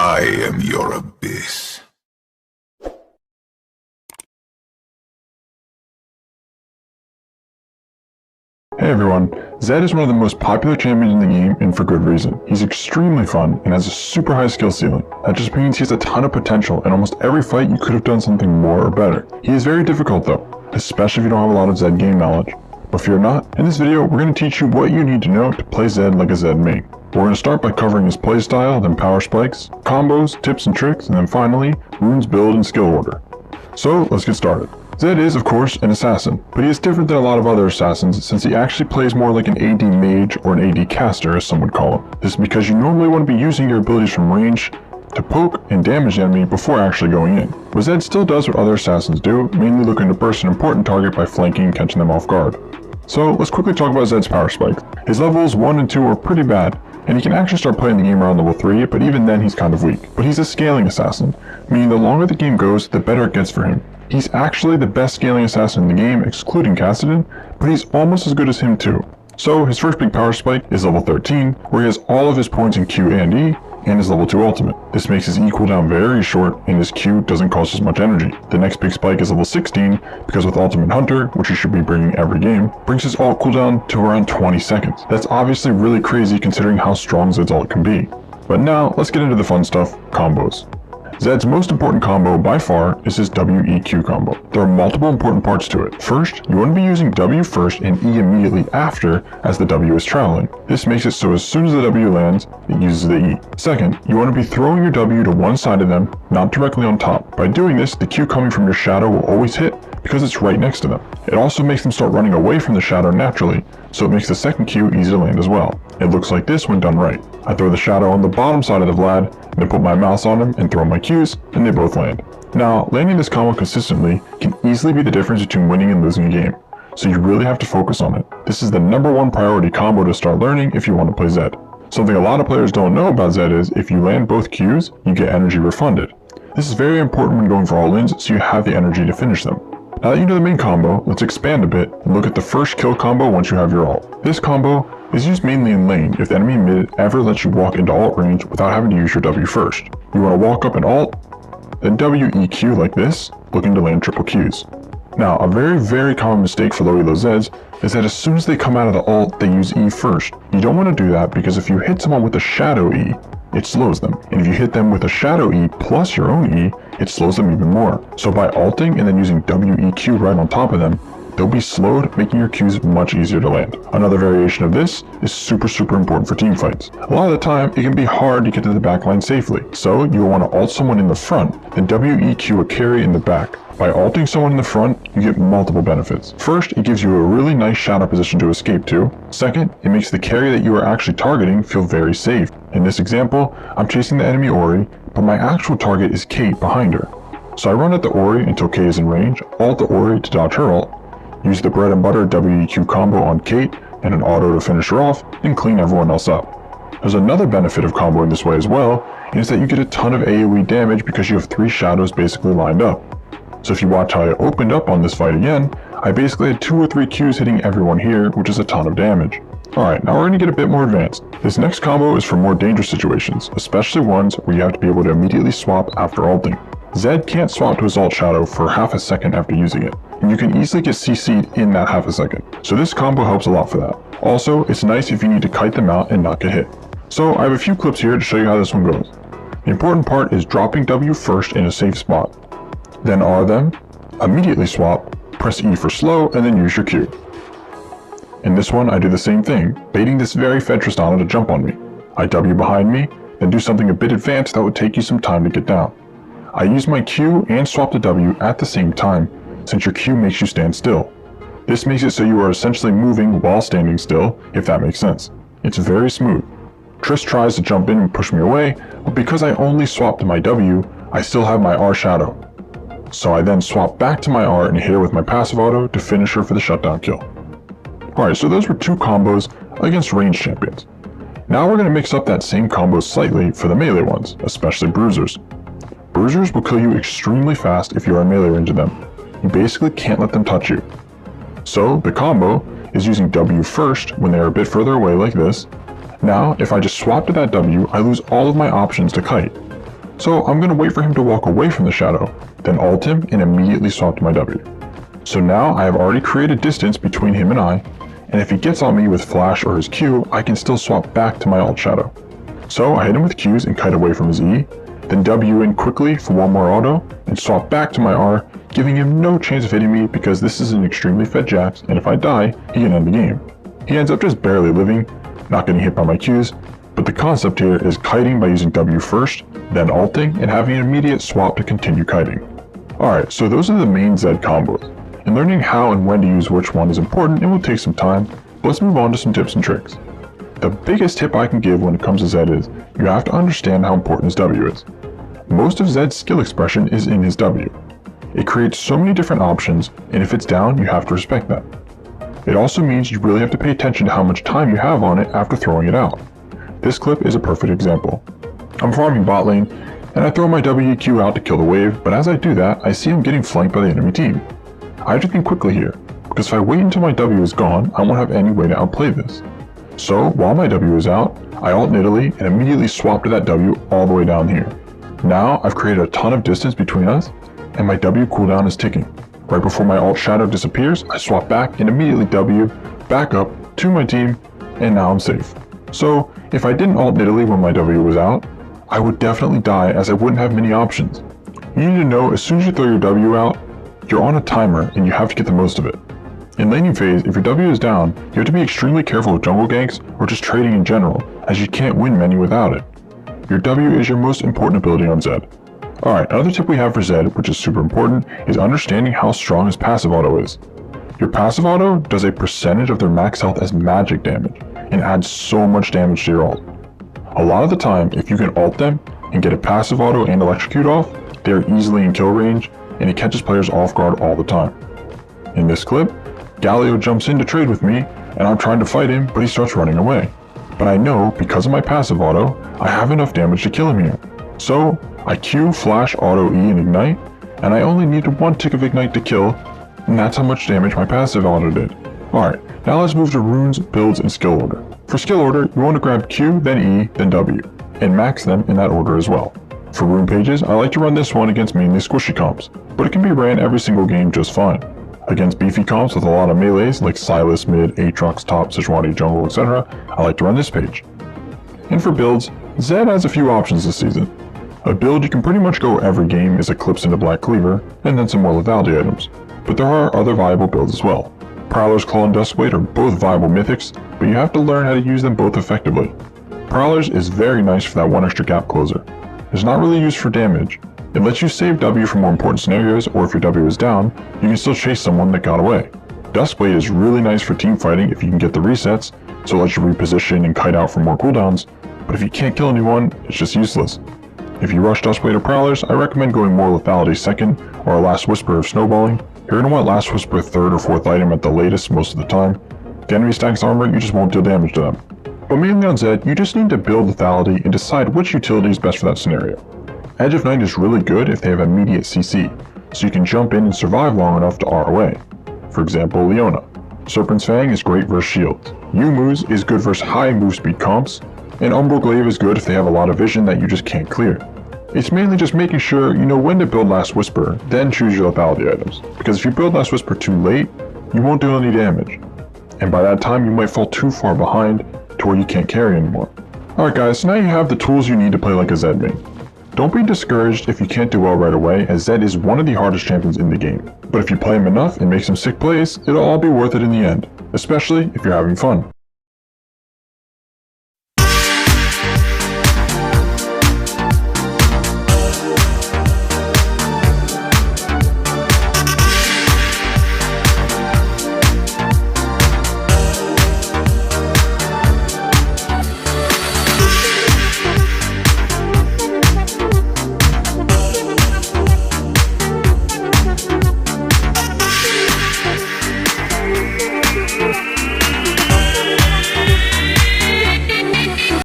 I am your abyss. Hey everyone, Zed is one of the most popular champions in the game, and for good reason. He's extremely fun and has a super high skill ceiling. That just means he has a ton of potential, and almost every fight you could have done something more or better. He is very difficult though, especially if you don't have a lot of Zed game knowledge. But fear not, in this video we're going to teach you what you need to know to play Zed like a Zed main. We're going to start by covering his playstyle, then power spikes, combos, tips and tricks, and then finally, runes build and skill order. So let's get started. Zed is, of course, an assassin, but he is different than a lot of other assassins since he actually plays more like an AD mage or an AD caster, as some would call him. This is because you normally want to be using your abilities from range to poke and damage the enemy before actually going in. But Zed still does what other assassins do, mainly looking to burst an important target by flanking and catching them off guard. So let's quickly talk about Zed's power spikes. His levels 1 and 2 are pretty bad, and he can actually start playing the game around level 3, but even then he's kind of weak. But he's a scaling assassin, meaning the longer the game goes, the better it gets for him. He's actually the best scaling assassin in the game, excluding Kassadin, but he's almost as good as him too. So his first big power spike is level 13, where he has all of his points in Q and E, and his level 2 ultimate. This makes his E cooldown very short, and his Q doesn't cost as much energy. The next big spike is level 16, because with Ultimate Hunter, which he should be bringing every game, brings his ult cooldown to around 20 seconds. That's obviously really crazy considering how strong Zed's ult can be. But now, let's get into the fun stuff, combos. Zed's most important combo by far is his WEQ combo. There are multiple important parts to it. First, you want to be using W first and E immediately after as the W is traveling. This makes it so as soon as the W lands, it uses the E. Second, you want to be throwing your W to one side of them, not directly on top. By doing this, the Q coming from your shadow will always hit because it's right next to them. It also makes them start running away from the shadow naturally, so it makes the second Q easy to land as well. It looks like this when done right. I throw the shadow on the bottom side of the Vlad, then put my mouse on him and throw my Qs, and they both land. Now, landing this combo consistently can easily be the difference between winning and losing a game, so you really have to focus on it. This is the #1 priority combo to start learning if you want to play Zed. Something a lot of players don't know about Zed is, if you land both Qs, you get energy refunded. This is very important when going for all-ins, so you have the energy to finish them. Now that you know the main combo, let's expand a bit and look at the first kill combo once you have your ult. This combo is used mainly in lane if the enemy mid ever lets you walk into ult range without having to use your W first. You want to walk up and ult, then WEQ like this, looking to land triple Qs. Now, a very common mistake for low elo Zeds is that as soon as they come out of the ult, they use E first. You don't want to do that because if you hit someone with a shadow E, it slows them. And if you hit them with a shadow E plus your own E, it slows them even more. So by ulting and then using WEQ right on top of them, they'll be slowed, making your Qs much easier to land. Another variation of this is super important for team fights. A lot of the time, it can be hard to get to the backline safely. So you'll want to ult someone in the front, then WEQ a carry in the back. By ulting someone in the front, you get multiple benefits. First, it gives you a really nice shadow position to escape to. Second, it makes the carry that you are actually targeting feel very safe. In this example, I'm chasing the enemy Ori, but my actual target is Kate behind her. So I run at the Ori until Kate is in range, ult the Ori to dodge her ult, use the bread and butter WEQ combo on Kate and an auto to finish her off, and clean everyone else up. There's another benefit of comboing this way as well, and is that you get a ton of AoE damage because you have 3 shadows basically lined up. So if you watch how I opened up on this fight again, I basically had 2 or 3 Qs hitting everyone here, which is a ton of damage. Alright, now we're going to get a bit more advanced. This next combo is for more dangerous situations, especially ones where you have to be able to immediately swap after ulting. Zed can't swap to his ult shadow for half a second after using it, and you can easily get CC'd in that half a second. So this combo helps a lot for that. Also, it's nice if you need to kite them out and not get hit. So I have a few clips here to show you how this one goes. The important part is dropping W first in a safe spot. Then R them, immediately swap, press E for slow, and then use your Q. In this one, I do the same thing, baiting this very fed Tristana to jump on me. I W behind me, then do something a bit advanced that would take you some time to get down. I use my Q and swap the W at the same time, since your Q makes you stand still. This makes it so you are essentially moving while standing still, if that makes sense. It's very smooth. Trist tries to jump in and push me away, but because I only swapped to my W, I still have my R shadow. So I then swap back to my R and hit her with my passive auto to finish her for the shutdown kill. Alright, so those were 2 combos against ranged champions. Now we're going to mix up that same combo slightly for the melee ones, especially bruisers. Bruisers will kill you extremely fast if you are in melee range of them. You basically can't let them touch you. So the combo is using W first when they are a bit further away like this. Now, if I just swap to that W, I lose all of my options to kite. So I'm going to wait for him to walk away from the shadow, then ult him and immediately swap to my W. So now I have already created distance between him and I, and if he gets on me with flash or his Q, I can still swap back to my ult shadow. So I hit him with Qs and kite away from his E, then W in quickly for one more auto, and swap back to my R, giving him no chance of hitting me because this is an extremely fed Jax, and if I die, he can end the game. He ends up just barely living, not getting hit by my Qs, but the concept here is kiting by using W first, then ulting, and having an immediate swap to continue kiting. Alright, so those are the main Zed combos, and learning how and when to use which one is important and will take some time, but let's move on to some tips and tricks. The biggest tip I can give when it comes to Zed is, you have to understand how important his W is. Most of Zed's skill expression is in his W. It creates so many different options, and if it's down, you have to respect that. It also means you really have to pay attention to how much time you have on it after throwing it out. This clip is a perfect example. I'm farming bot lane, and I throw my WQ out to kill the wave, but as I do that, I see him getting flanked by the enemy team. I have to think quickly here, because if I wait until my W is gone, I won't have any way to outplay this. So, while my W is out, I ult Nidalee and immediately swap to that W all the way down here. Now, I've created a ton of distance between us, and my W cooldown is ticking. Right before my ult shadow disappears, I swap back and immediately W, back up to my team, and now I'm safe. So, if I didn't ult Nidalee when my W was out, I would definitely die as I wouldn't have many options. You need to know as soon as you throw your W out, you're on a timer and you have to get the most of it. In laning phase, if your W is down, you have to be extremely careful with jungle ganks or just trading in general, as you can't win many without it. Your W is your most important ability on Zed. Alright, another tip we have for Zed, which is super important, is understanding how strong his passive auto is. Your passive auto does a percentage of their max health as magic damage, and adds so much damage to your ult. A lot of the time, if you can ult them and get a passive auto and electrocute off, they are easily in kill range, and it catches players off guard all the time. In this clip, Galio jumps in to trade with me, and I'm trying to fight him, but he starts running away. But I know, because of my passive auto, I have enough damage to kill him here. So, I Q, flash, auto, E, and ignite, and I only needed one tick of ignite to kill, and that's how much damage my passive auto did. Alright, now let's move to runes, builds, and skill order. For skill order, you want to grab Q, then E, then W, and max them in that order as well. For rune pages, I like to run this one against mainly squishy comps, but it can be ran every single game just fine. Against beefy comps with a lot of melees like Sylas mid, Aatrox top, Sejuani jungle, etc., I like to run this page. And for builds, Zed has a few options this season. A build you can pretty much go every game is Eclipse into Black Cleaver, and then some more lethality items, but there are other viable builds as well. Prowler's Claw and Duskblade are both viable mythics, but you have to learn how to use them both effectively. Prowler's is very nice for that one extra gap closer. It's not really used for damage. It lets you save W for more important scenarios, or if your W is down, you can still chase someone that got away. Duskblade is really nice for team fighting if you can get the resets, so it lets you reposition and kite out for more cooldowns, but if you can't kill anyone, it's just useless. If you rush Duskblade or Prowlers, I recommend going more lethality second, or a Last Whisper of snowballing. You're going to want Last Whisper third or fourth item at the latest most of the time. If the enemy stacks armor, you just won't deal damage to them. But mainly on Zed, you just need to build lethality and decide which utility is best for that scenario. Edge of Night is really good if they have immediate CC, so you can jump in and survive long enough to R away. For example, Leona. Serpent's Fang is great versus shields. Yumu's is good versus high move speed comps, and Umbral Glaive is good if they have a lot of vision that you just can't clear. It's mainly just making sure you know when to build Last Whisper, then choose your lethality items, because if you build Last Whisper too late, you won't do any damage. And by that time you might fall too far behind to where you can't carry anymore. Alright guys, so now you have the tools you need to play like a Zed main. Don't be discouraged if you can't do well right away, as Zed is one of the hardest champions in the game. But if you play him enough and make some sick plays, it'll all be worth it in the end, especially if you're having fun.